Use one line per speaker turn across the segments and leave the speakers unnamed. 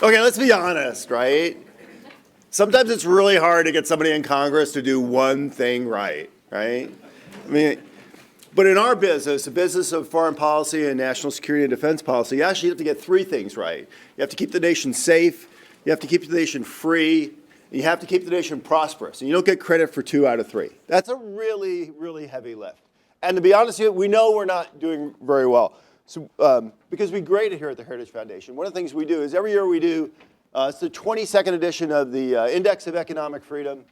Okay, let's be honest, right? Sometimes it's really hard to get somebody in Congress to do one thing right? I mean, but in our business, the business of foreign policy and national security and defense policy, you actually have to get three things right. You have to keep the nation safe, you have to keep the nation free, and you have to keep the nation prosperous. And you don't get credit for 2 out of 3. That's a really, really heavy lift. And to be honest with you, we know we're not doing very well. So, because we grade it here at the Heritage Foundation. One of the things we do is every year we do, it's the 22nd edition of the Index of Economic Freedom.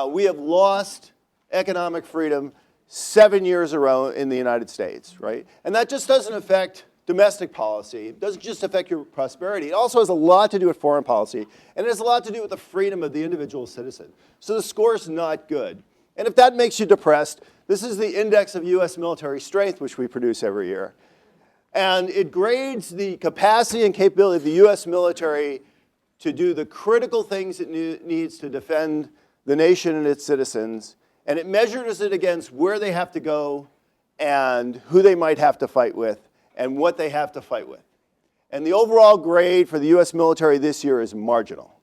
We have lost economic freedom 7 years in a row in the United States, right? And that just doesn't affect domestic policy. It doesn't just affect your prosperity. It also has a lot to do with foreign policy, and it has a lot to do with the freedom of the individual citizen. So the score's not good. And if that makes you depressed, this is the Index of U.S. Military Strength, which we produce every year. And it grades the capacity and capability of the U.S. military to do the critical things it needs to defend the nation and its citizens. And it measures it against where they have to go and who they might have to fight with and what they have to fight with. And the overall grade for the U.S. military this year is marginal.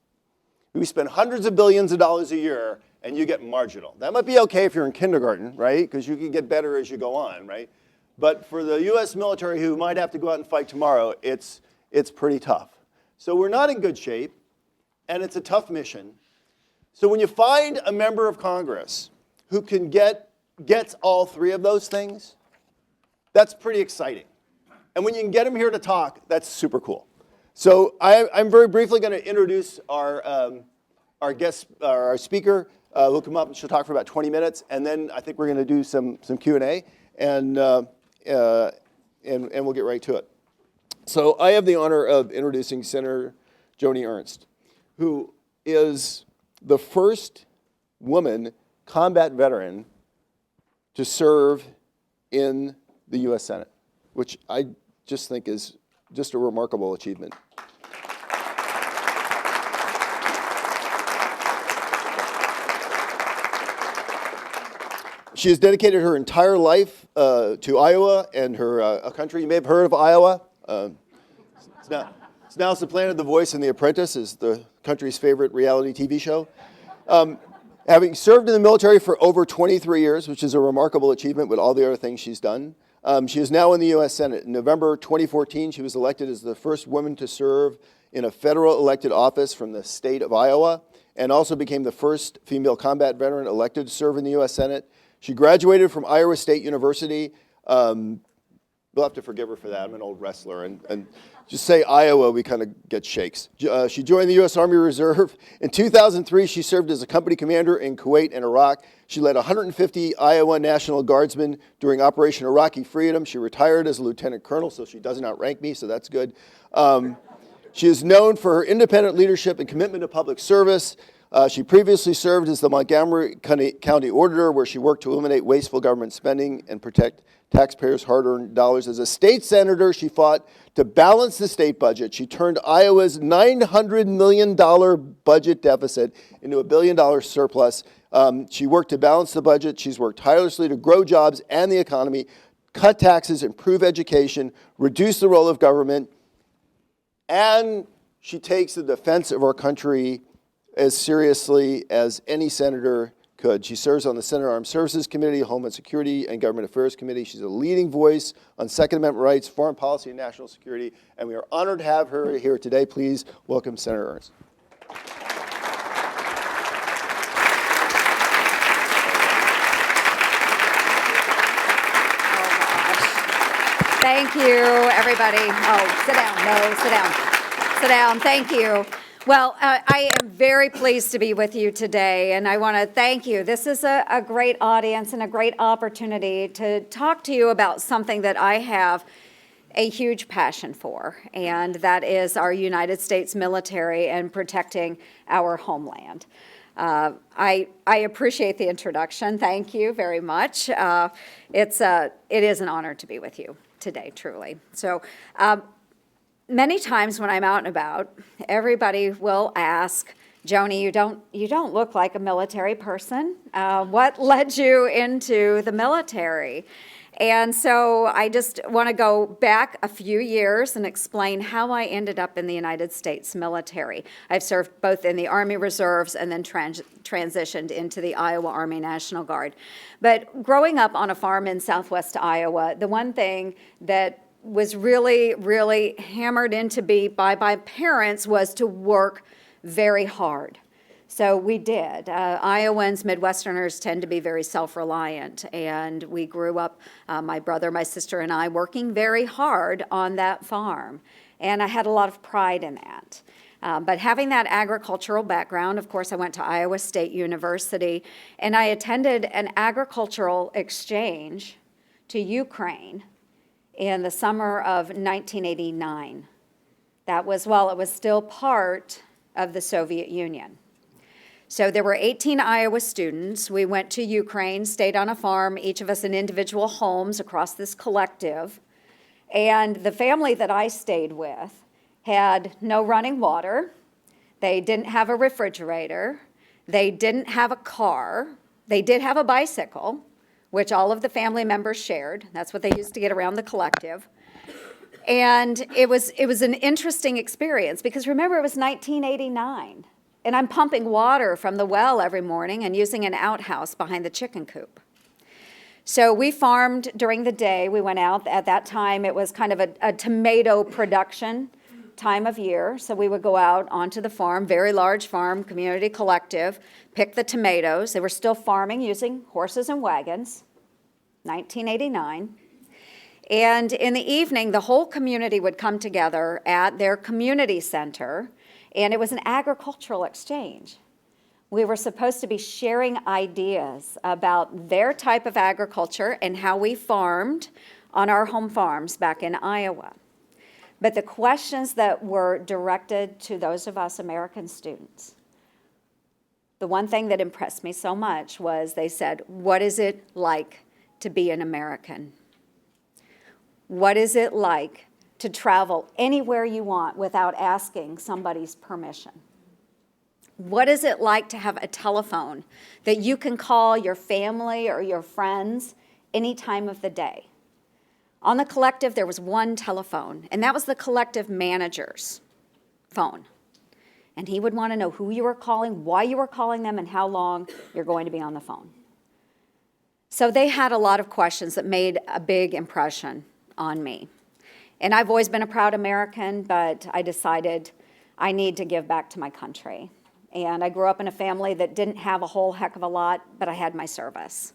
We spend hundreds of billions of dollars a year, and you get marginal. That might be okay if you're in kindergarten, right? Because you can get better as you go on, right? But for the U.S. military who might have to go out and fight tomorrow, it's pretty tough. So we're not in good shape, and it's a tough mission. So when you find a member of Congress who can gets all 3 of those things, that's pretty exciting. And when you can get them here to talk, that's super cool. So I'm very briefly going to introduce our guest, our speaker. Who'll come up and she'll talk for about 20 minutes, and then I think we're going to do some Q&A, and we'll get right to it. So I have the honor of introducing Senator Joni Ernst, who is the first woman combat veteran to serve in the U.S. Senate, which I just think is just a remarkable achievement. She has dedicated her entire life to Iowa and her country. You may have heard of Iowa. It's now supplanted The Voice and The Apprentice as the country's favorite reality TV show. Having served in the military for over 23 years, which is a remarkable achievement with all the other things she's done, she is now in the U.S. Senate. In November 2014, she was elected as the first woman to serve in a federal elected office from the state of Iowa, and also became the first female combat veteran elected to serve in the U.S. Senate. She graduated from Iowa State University. We'll have to forgive her for that. I'm an old wrestler. And just say Iowa, we kind of get shakes. She joined the U.S. Army Reserve. In 2003, she served as a company commander in Kuwait and Iraq. She led 150 Iowa National Guardsmen during Operation Iraqi Freedom. She retired as a lieutenant colonel, so she doesn't outrank me, so that's good. She is known for her independent leadership and commitment to public service. She previously served as the Montgomery County Auditor, where she worked to eliminate wasteful government spending and protect taxpayers' hard-earned dollars. As a state senator, she fought to balance the state budget. She turned Iowa's $900 million budget deficit into a $1 billion surplus. She worked to balance the budget. She's worked tirelessly to grow jobs and the economy, cut taxes, improve education, reduce the role of government, and she takes the defense of our country as seriously as any senator could. She serves on the Senate Armed Services Committee, Homeland Security, and Government Affairs Committee. She's a leading voice on Second Amendment rights, foreign policy, and national security, and we are honored to have her here today. Please welcome Senator Ernst.
Thank you, everybody. Oh, sit down. No, sit down. Sit down. Thank you. Well, I am very pleased to be with you today, and I want to thank you. This is a great audience and a great opportunity to talk to you about something that I have a huge passion for, and that is our United States military and protecting our homeland. I appreciate the introduction. Thank you very much. It is an honor to be with you today, truly. So, many times when I'm out and about, everybody will ask, Joni, you don't look like a military person. What led you into the military? And so I just want to go back a few years and explain how I ended up in the United States military. I've served both in the Army Reserves and then transitioned into the Iowa Army National Guard. But growing up on a farm in southwest Iowa, the one thing that was really, really hammered into me by my parents was to work very hard. So we did. Iowans, Midwesterners tend to be very self-reliant, and we grew up, my brother, my sister, and I, working very hard on that farm. And I had a lot of pride in that. But having that agricultural background, of course, I went to Iowa State University, and I attended an agricultural exchange to Ukraine in the summer of 1989. That was while it was still part of the Soviet Union. So there were 18 Iowa students. We went to Ukraine, stayed on a farm, each of us in individual homes across this collective. And the family that I stayed with had no running water. They didn't have a refrigerator. They didn't have a car. They did have a bicycle, which all of the family members shared. That's what they used to get around the collective. And it was an interesting experience because remember, it was 1989. And I'm pumping water from the well every morning and using an outhouse behind the chicken coop. So we farmed during the day. We went out. At that time, it was kind of a tomato production time of year. So we would go out onto the farm, very large farm, community collective, pick the tomatoes. They were still farming using horses and wagons, 1989. And in the evening, the whole community would come together at their community center, and it was an agricultural exchange. We were supposed to be sharing ideas about their type of agriculture and how we farmed on our home farms back in Iowa. But the questions that were directed to those of us American students, the one thing that impressed me so much was they said, what is it like to be an American? What is it like to travel anywhere you want without asking somebody's permission? What is it like to have a telephone that you can call your family or your friends any time of the day? On the collective, there was one telephone, and that was the collective manager's phone. And he would want to know who you were calling, why you were calling them, and how long you're going to be on the phone. So they had a lot of questions that made a big impression on me. And I've always been a proud American, but I decided I need to give back to my country. And I grew up in a family that didn't have a whole heck of a lot, but I had my service.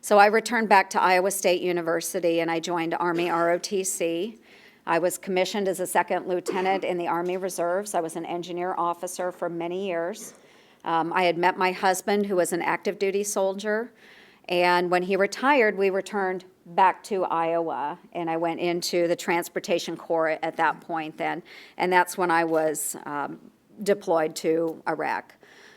So I returned back to Iowa State University, and I joined Army ROTC. I was commissioned as a second lieutenant in the Army Reserves. I was an engineer officer for many years. I had met my husband, who was an active duty soldier. And when he retired, we returned back to Iowa, and I went into the Transportation Corps at that point then, and that's when I was deployed to Iraq.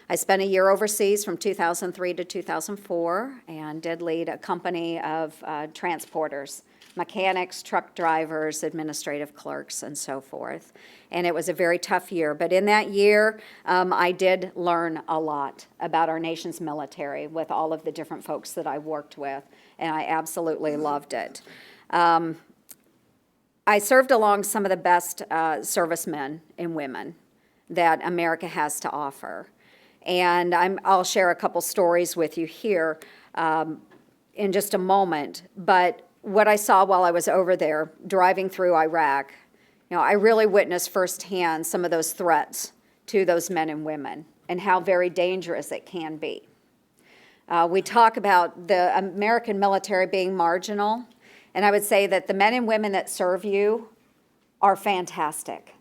I spent a year overseas from 2003 to 2004 and did lead a company of transporters, mechanics, truck drivers, administrative clerks, and so forth. And it was a very tough year. But in that year, I did learn a lot about our nation's military with all of the different folks that I worked with, and I absolutely loved it. I served along some of the best servicemen and women that America has to offer. And I'll share a couple stories with you here in just a moment. But what I saw while I was over there driving through Iraq, I really witnessed firsthand some of those threats to those men and women and how very dangerous it can be. We talk about the American military being marginal, and I would say that the men and women that serve you are fantastic.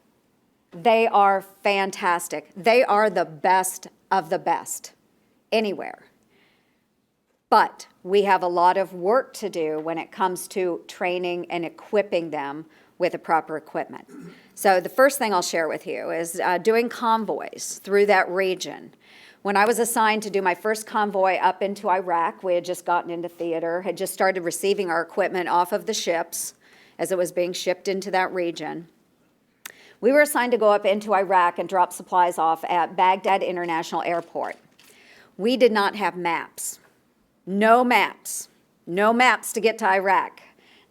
They are fantastic. They are the best of the best anywhere. But we have a lot of work to do when it comes to training and equipping them with the proper equipment. So the first thing I'll share with you is doing convoys through that region. When I was assigned to do my first convoy up into Iraq, we had just gotten into theater, had just started receiving our equipment off of the ships as it was being shipped into that region. We were assigned to go up into Iraq and drop supplies off at Baghdad International Airport. We did not have maps. No maps to get to Iraq.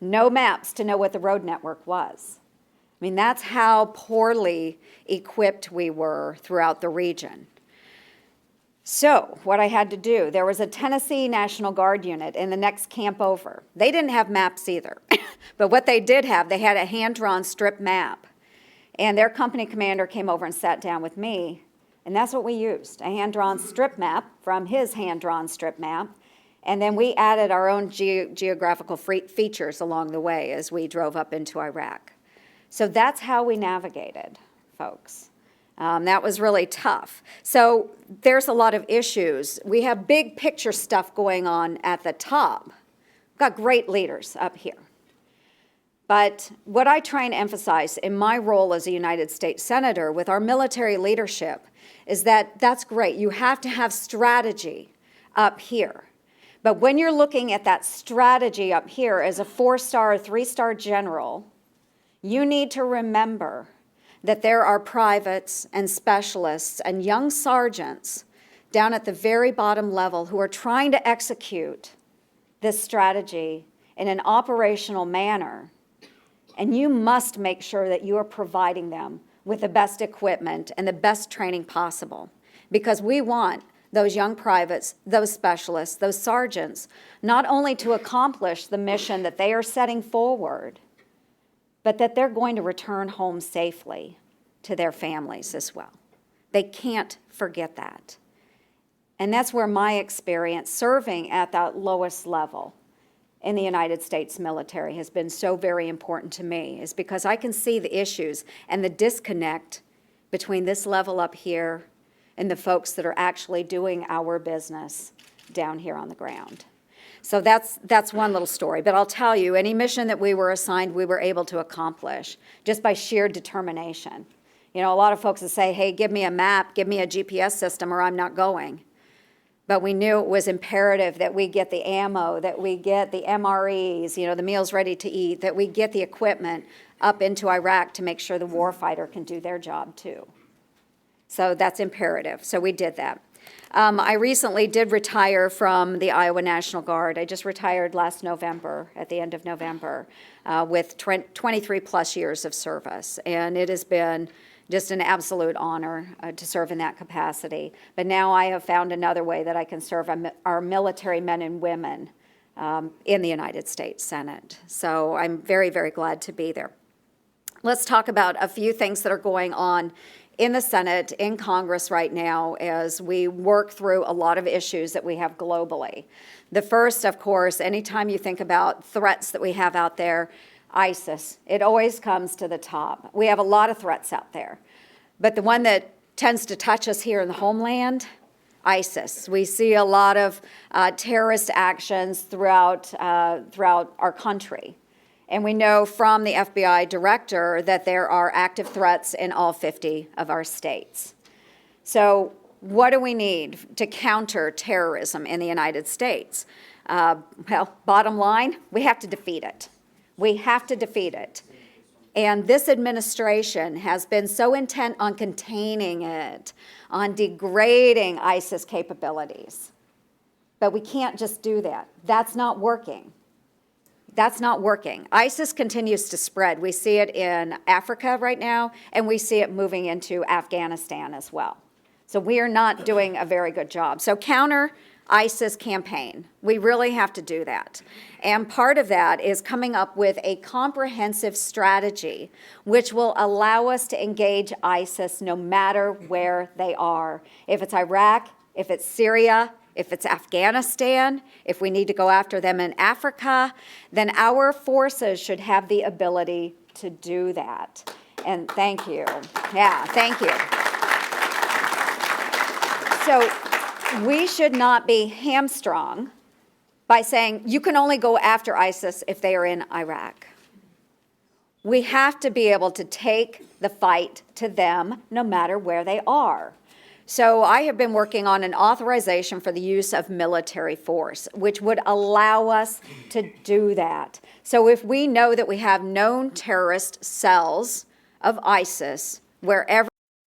no maps to know what the road network was. I mean, that's how poorly equipped we were throughout the region. So what I had to do, there was a Tennessee National Guard unit in the next camp over. They didn't have maps either. But what they did have, they had a hand-drawn strip map. And their company commander came over and sat down with me, and that's what we used, a hand-drawn strip map from his hand-drawn strip map. And then we added our own geographical features along the way as we drove up into Iraq. So that's how we navigated, folks. That was really tough. So there's a lot of issues. We have big picture stuff going on at the top. We've got great leaders up here. But what I try and emphasize in my role as a United States Senator with our military leadership is that that's great. You have to have strategy up here. But when you're looking at that strategy up here as a 4-star or 3-star general, you need to remember that there are privates and specialists and young sergeants down at the very bottom level who are trying to execute this strategy in an operational manner. And you must make sure that you are providing them with the best equipment and the best training possible, because we want those young privates, those specialists, those sergeants, not only to accomplish the mission that they are setting forward, but that they're going to return home safely to their families as well. They can't forget that. And that's where my experience serving at that lowest level in the United States military has been so very important to me, is because I can see the issues and the disconnect between this level up here and the folks that are actually doing our business down here on the ground. So that's one little story. But I'll tell you, any mission that we were assigned, we were able to accomplish just by sheer determination. You know, a lot of folks would say, hey, give me a map, give me a GPS system, or I'm not going. But we knew it was imperative that we get the ammo, that we get the MREs, you know, the meals ready to eat, that we get the equipment up into Iraq to make sure the warfighter can do their job too. So that's imperative. So we did that. I recently did retire from the Iowa National Guard. I just retired last November, at the end of November, with 23 plus years of service. And it has been just an absolute honor to serve in that capacity. But now I have found another way that I can serve our military men and women in the United States Senate. So I'm very, very glad to be there. Let's talk about a few things that are going on in the Senate, in Congress right now, as we work through a lot of issues that we have globally. The first, of course, anytime you think about threats that we have out there, ISIS, it always comes to the top. We have a lot of threats out there, but the one that tends to touch us here in the homeland, ISIS. We see a lot of terrorist actions throughout our country. And we know from the FBI director that there are active threats in all 50 of our states. So what do we need to counter terrorism in the United States? Well, bottom line, we have to defeat it. We have to defeat it. And this administration has been so intent on containing it, on degrading ISIS capabilities. But we can't just do that. That's not working. That's not working. ISIS continues to spread. We see it in Africa right now, and we see it moving into Afghanistan as well. So we are not doing a very good job. So counter ISIS campaign. We really have to do that. And part of that is coming up with a comprehensive strategy which will allow us to engage ISIS no matter where they are. If it's Iraq, if it's Syria, if it's Afghanistan, if we need to go after them in Africa, then our forces should have the ability to do that. And thank you. Yeah, thank you. So we should not be hamstrung by saying you can only go after ISIS if they are in Iraq. We have to be able to take the fight to them no matter where they are. So I have been working on an authorization for the use of military force, which would allow us to do that. So if we know that we have known terrorist cells of ISIS wherever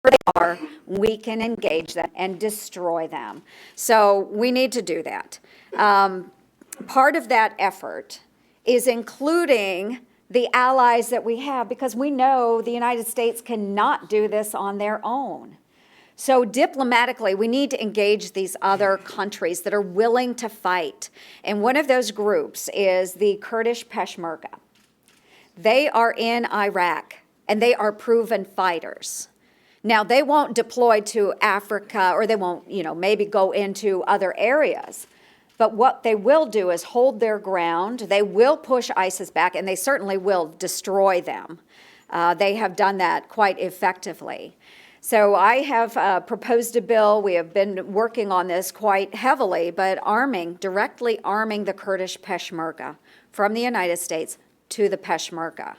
they are, we can engage them and destroy them. So we need to do that. Part of that effort is including the allies that we have, because we know the United States cannot do this on their own. So diplomatically, we need to engage these other countries that are willing to fight. And one of those groups is the Kurdish Peshmerga. They are in Iraq, and they are proven fighters. Now, they won't deploy to Africa, or they won't, maybe go into other areas. But what they will do is hold their ground. They will push ISIS back, and they certainly will destroy them. They have done that quite effectively. So I have proposed a bill. We have been working on this quite heavily, but directly arming the Kurdish Peshmerga from the United States to the Peshmerga.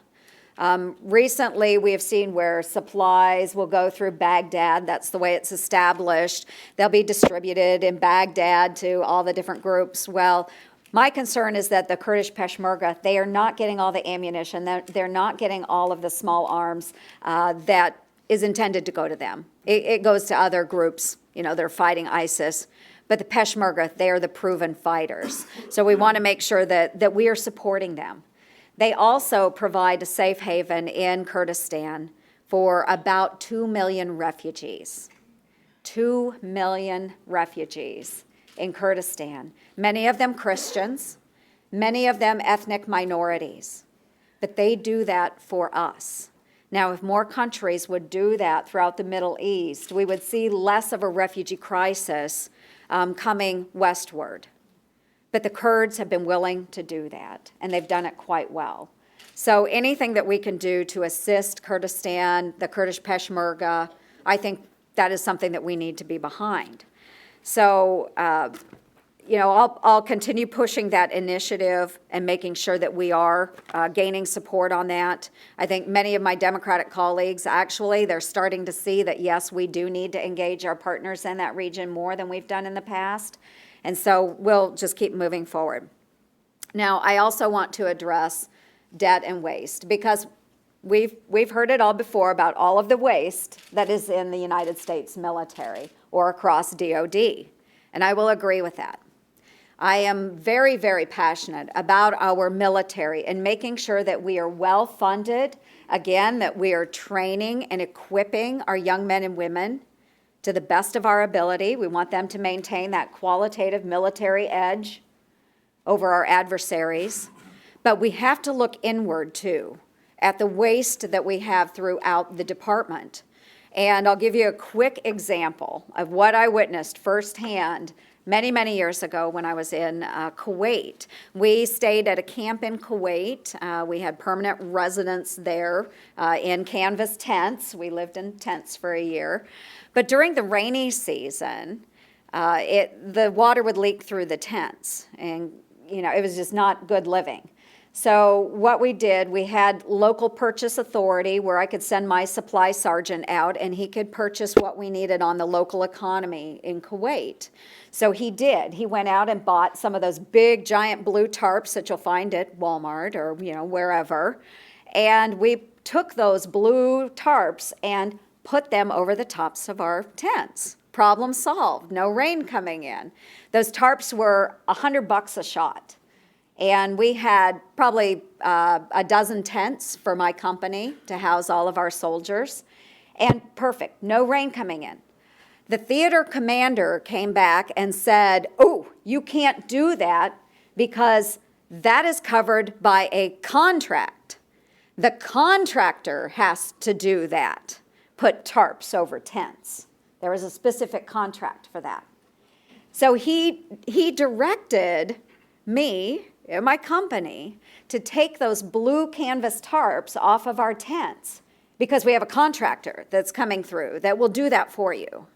Recently, we have seen where supplies will go through Baghdad. That's the way it's established. They'll be distributed in Baghdad to all the different groups. Well, my concern is that the Kurdish Peshmerga, they are not getting all the ammunition. They're not getting all of the small arms that is intended to go to them. It goes to other groups. They're fighting ISIS. But the Peshmerga, they are the proven fighters. So we want to make sure that we are supporting them. They also provide a safe haven in Kurdistan for about 2 million refugees. 2 million refugees in Kurdistan. Many of them Christians, many of them ethnic minorities. But they do that for us. Now, if more countries would do that throughout the Middle East, we would see less of a refugee crisis coming westward. But the Kurds have been willing to do that, and they've done it quite well. So anything that we can do to assist Kurdistan, the Kurdish Peshmerga, I think that is something that we need to be behind. So, I'll continue pushing that initiative and making sure that we are gaining support on that. I think many of my Democratic colleagues, actually, they're starting to see that, yes, we do need to engage our partners in that region more than we've done in the past. And so we'll just keep moving forward. Now, I also want to address debt and waste, because we've heard it all before about all of the waste that is in the United States military or across DOD, and I will agree with that. I am very, very passionate about our military and making sure that we are well funded, again, that we are training and equipping our young men and women to the best of our ability. We want them to maintain that qualitative military edge over our adversaries. But we have to look inward, too, at the waste that we have throughout the department. And I'll give you a quick example of what I witnessed firsthand many, many years ago when I was in Kuwait. We stayed at a camp in Kuwait. We had permanent residents there in canvas tents. We lived in tents for a year. But during the rainy season, the water would leak through the tents, and it was just not good living. So what we did, we had local purchase authority where I could send my supply sergeant out, and he could purchase what we needed on the local economy in Kuwait. So he did. He went out and bought some of those big, giant blue tarps that you'll find at Walmart or wherever, and we took those blue tarps and put them over the tops of our tents. Problem solved. No rain coming in. Those tarps were $100 a shot. And we had probably a dozen tents for my company to house all of our soldiers. And perfect. No rain coming in. The theater commander came back and said, "Oh, you can't do that because that is covered by a contract. The contractor has to do that. Put tarps over tents." There was a specific contract for that. So he directed me and my company to take those blue canvas tarps off of our tents because we have a contractor that's coming through that will do that for you.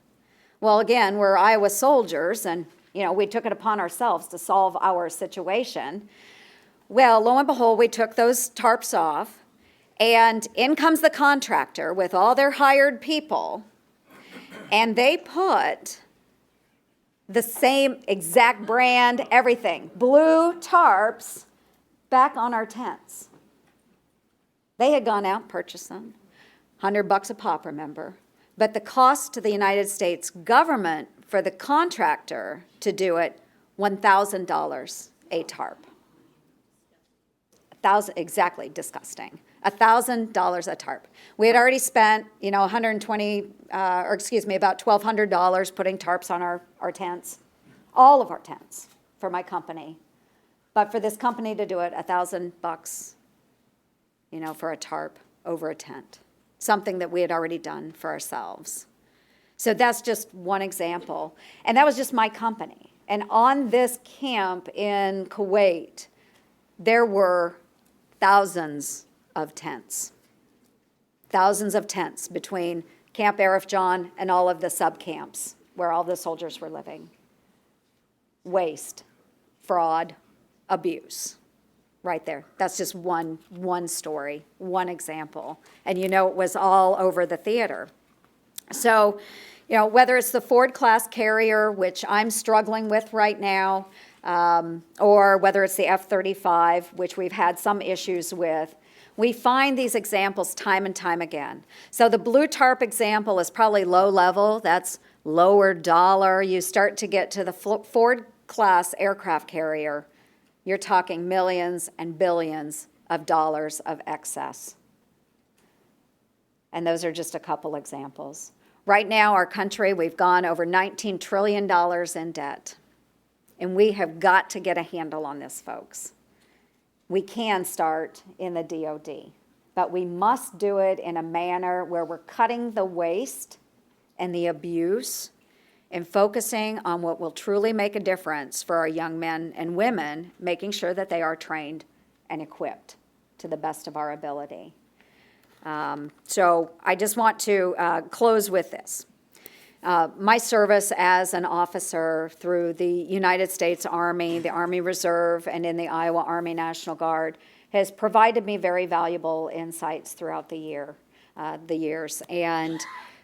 Well, again, we're Iowa soldiers, and we took it upon ourselves to solve our situation. Well, lo and behold, we took those tarps off, and in comes the contractor with all their hired people, and they put the same exact brand, everything, blue tarps, back on our tents. They had gone out and purchased them, $100 a pop, remember. But the cost to the United States government for the contractor to do it, $1,000 a tarp. exactly, disgusting. $1,000 a tarp. We had already spent, about $1,200 putting tarps on our tents, all of our tents for my company. But for this company to do it, $1,000, for a tarp over a tent, something that we had already done for ourselves. So that's just one example. And that was just my company. And on this camp in Kuwait, there were thousands of tents between Camp Arif John and all of the sub-camps where all the soldiers were living. Waste, fraud, abuse, right there. That's just one story, one example. And it was all over the theater. So, whether it's the Ford class carrier, which I'm struggling with right now, or whether it's the F-35, which we've had some issues with, we find these examples time and time again. So the blue tarp example is probably low level. That's lower dollar. You start to get to the Ford class aircraft carrier, you're talking millions and billions of dollars of excess. And those are just a couple examples. Right now, our country, we've gone over $19 trillion in debt. And we have got to get a handle on this, folks. We can start in the DOD, but we must do it in a manner where we're cutting the waste and the abuse and focusing on what will truly make a difference for our young men and women, making sure that they are trained and equipped to the best of our ability. So I just want to close with this. My service as an officer through the United States Army, the Army Reserve, and in the Iowa Army National Guard has provided me very valuable insights throughout the years. And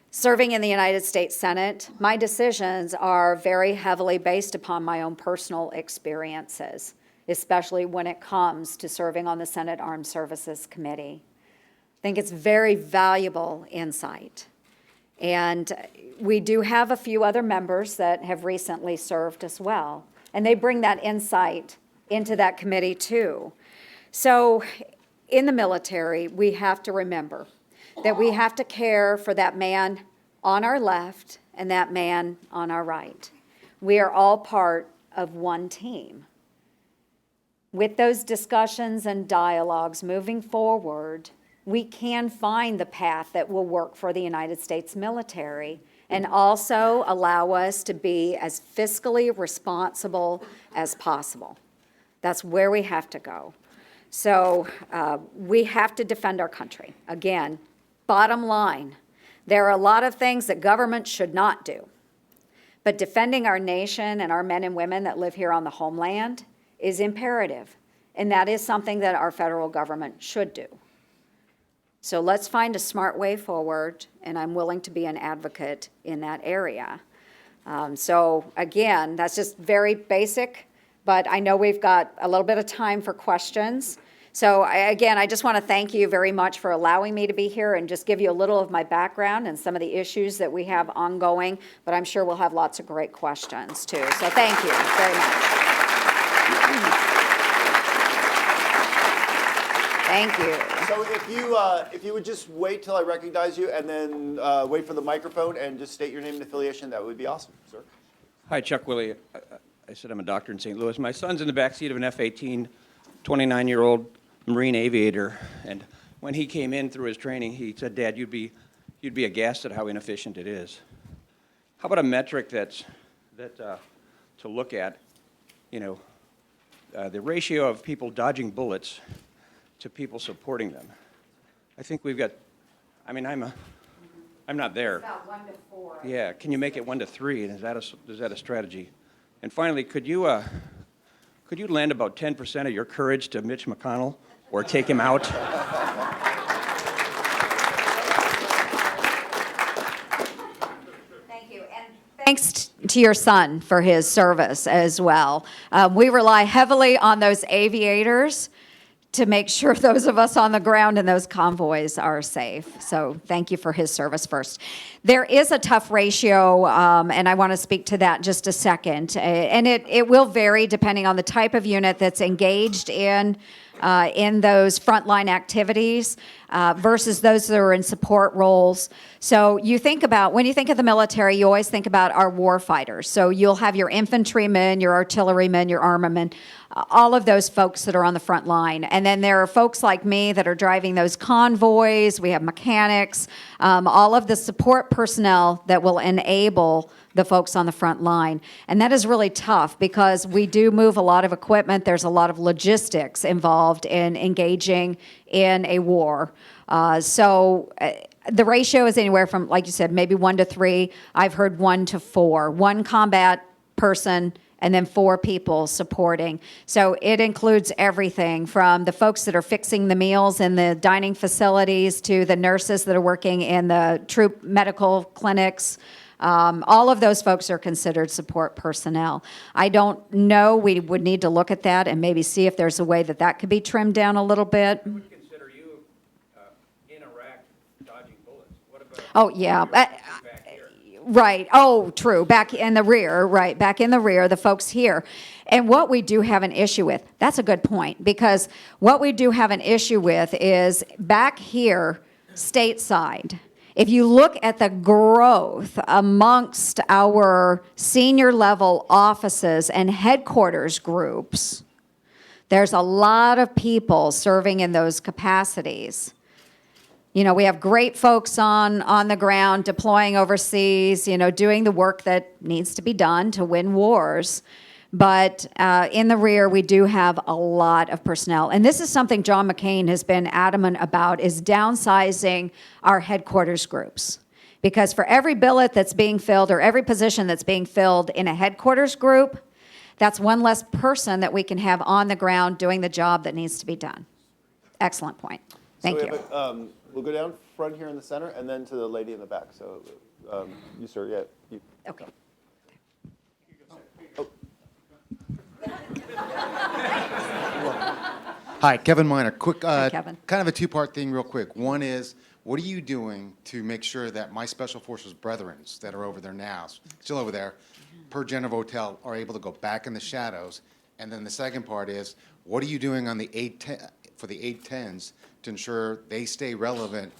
serving in the United States Senate, my decisions are very heavily based upon my own personal experiences, especially when it comes to serving on the Senate Armed Services Committee. I think it's very valuable insight. And we do have a few other members that have recently served as well, and they bring that insight into that committee too. So in the military, we have to remember that we have to care for that man on our left and that man on our right. We are all part of one team. With those discussions and dialogues moving forward, we can find the path that will work for the United States military and also allow us to be as fiscally responsible as possible. That's where we have to go. So we have to defend our country. Again, bottom line, there are a lot of things that government should not do. But defending our nation and our men and women that live here on the homeland is imperative. And that is something that our federal government should do. So let's find a smart way forward, and I'm willing to be an advocate in that area. So again, that's just very basic, but I know we've got a little bit of time for questions. So again, I just want to thank you very much for allowing me to be here and just give you a little of my background and some of the issues that we have ongoing, but I'm sure we'll have lots of great questions too. So thank you very much. Thank you.
So if you would just wait till I recognize you and then wait for the microphone and just state your name and affiliation, that would be awesome, sir.
Hi, Chuck Willie. I said I'm a doctor in St. Louis. My son's in the backseat of an F-18, 29-year-old Marine aviator. And when he came in through his training, he said, "Dad, you'd be aghast at how inefficient it is." How about a metric that to look at, the ratio of people dodging bullets to people supporting them? I think we've got, I'm not there.
It's about 1 to 4.
Yeah, can you make it 1 to 3? And is that a strategy? And finally, could you lend about 10% of your courage to Mitch McConnell or take him out?
Thank you. And thanks to your son for his service as well. We rely heavily on those aviators to make sure those of us on the ground in those convoys are safe. So thank you for his service first. There is a tough ratio, and I want to speak to that just a second. And it will vary depending on the type of unit that's engaged in in those frontline activities versus those that are in support roles. So you think about, when you think of the military, you always think about our war fighters. So you'll have your infantrymen, your artillerymen, your armament, all of those folks that are on the front line. And then there are folks like me that are driving those convoys. We have mechanics, all of the support personnel that will enable the folks on the front line. And that is really tough because we do move a lot of equipment. There's a lot of logistics involved in engaging in a war. The ratio is anywhere from, like you said, maybe 1 to 3. I've heard 1 to 4. 1 combat person and then 4 people supporting. So it includes everything from the folks that are fixing the meals in the dining facilities to the nurses that are working in the troop medical clinics. All of those folks are considered support personnel. I don't know. We would need to look at that and maybe see if there's a way that that could be trimmed down a little bit.
I would consider you in Iraq dodging bullets. What about
Oh, yeah.
back here?
Right. Oh, true. Back in the rear, right. Back in the rear, the folks here. And what we do have an issue with, that's a good point, because what we do have an issue with is back here, stateside. If you look at the growth amongst our senior level offices and headquarters groups, there's a lot of people serving in those capacities. You know, we have great folks on the ground, deploying overseas, you know, doing the work that needs to be done to win wars. But in the rear, we do have a lot of personnel. And this is something John McCain has been adamant about, is downsizing our headquarters groups. Because for every billet that's being filled or every position that's being filled in a headquarters group, that's 1 less person that we can have on the ground doing the job that needs to be done. Excellent point. Thank you.
We'll go down front here in the center and then to the lady in the back. So you, sir, yeah. You.
Okay.
Hi, Kevin Miner. Quick,
Hi, Kevin.
kind of a 2-part thing real quick. One is, what are you doing to make sure that my Special Forces brethren that are over there now, still over there, per General Hotel, are able to go back in the shadows? And then the second part is, what are you doing on the 810s to ensure they stay relevant?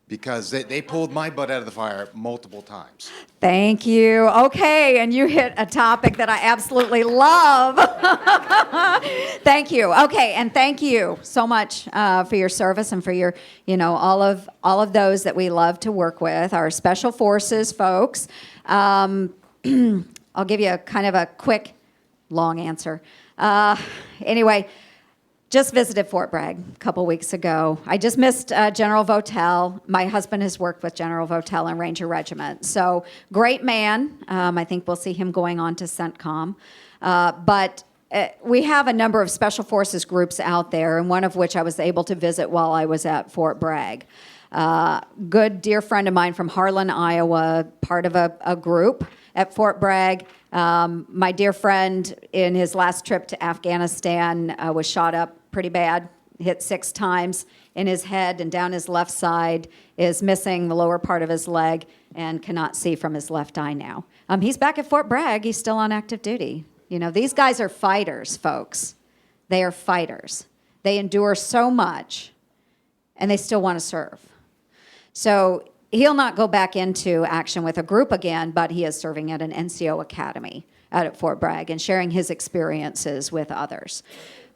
Because they pulled my butt out of the fire multiple times.
Thank you. Okay, and you hit a topic that I absolutely love. Thank you. Okay, and thank you so much for your service and for your, you know, all of those that we love to work with, our Special Forces folks. I'll give you a kind of a quick, long answer. Anyway. Just visited Fort Bragg a couple weeks ago. I just missed General Votel. My husband has worked with General Votel in Ranger Regiment. So great man. I think we'll see him going on to CENTCOM. But we have a number of Special Forces groups out there, and one of which I was able to visit while I was at Fort Bragg. Good dear friend of mine from Harlan, Iowa, part of a group at Fort Bragg. My dear friend, in his last trip to Afghanistan, was shot up pretty bad, hit 6 times in his head and down his left side, is missing the lower part of his leg and cannot see from his left eye now. He's back at Fort Bragg. He's still on active duty. You know, these guys are fighters, folks. They are fighters. They endure so much, and they still want to serve. So he'll not go back into action with a group again, but he is serving at an NCO academy out at Fort Bragg and sharing his experiences with others.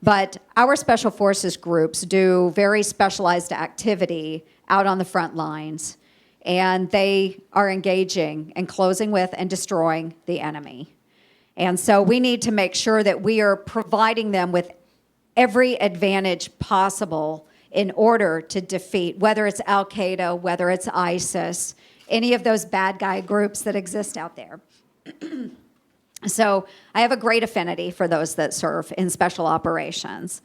But our Special Forces groups do very specialized activity out on the front lines, and they are engaging and closing with and destroying the enemy. And so we need to make sure that we are providing them with every advantage possible in order to defeat, whether it's Al-Qaeda, whether it's ISIS, any of those bad guy groups that exist out there. So I have a great affinity for those that serve in special operations.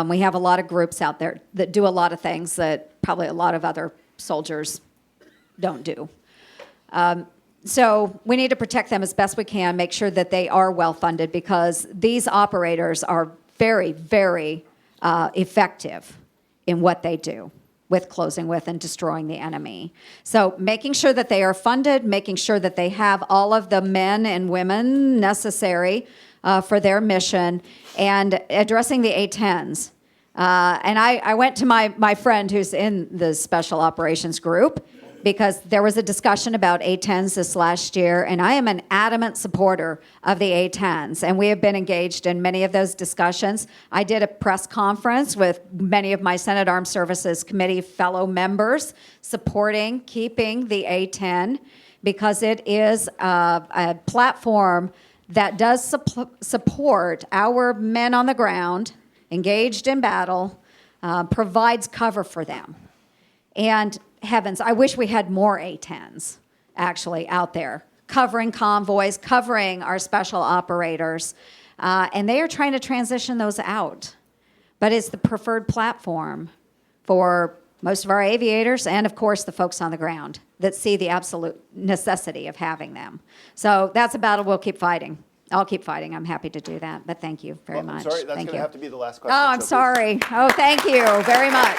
We have a lot of groups out there that do a lot of things that probably a lot of other soldiers don't do. So we need to protect them as best we can, make sure that they are well funded, because these operators are very, very effective in what they do with closing with and destroying the enemy. So making sure that they are funded, making sure that they have all of the men and women necessary for their mission, and addressing the A-10s. And I went to my friend who's in the Special Operations Group because there was a discussion about A-10s this last year, and I am an adamant supporter of the A-10s, and we have been engaged in many of those discussions. I did a press conference with many of my Senate Armed Services Committee fellow members supporting keeping the A-10 because it is a platform that does support our men on the ground engaged in battle, provides cover for them. And heavens, I wish we had more A-10s actually out there, covering convoys, covering our special operators. And they are trying to transition those out. But it's the preferred platform for most of our aviators and, of course, the folks on the ground that see the absolute necessity of having them. So that's a battle we'll keep fighting. I'll keep fighting. I'm happy to do that. But thank you very much.
Sorry, that's
Thank
going to
you.
have to be the last question.
Oh, I'm
so please.
sorry. Oh, thank you very much.